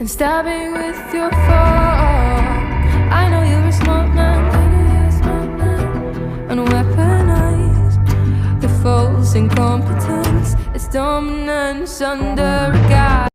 stabbing with your fork. I know you're a smart man, and weaponize the false incompetence. It's dominance under a guise.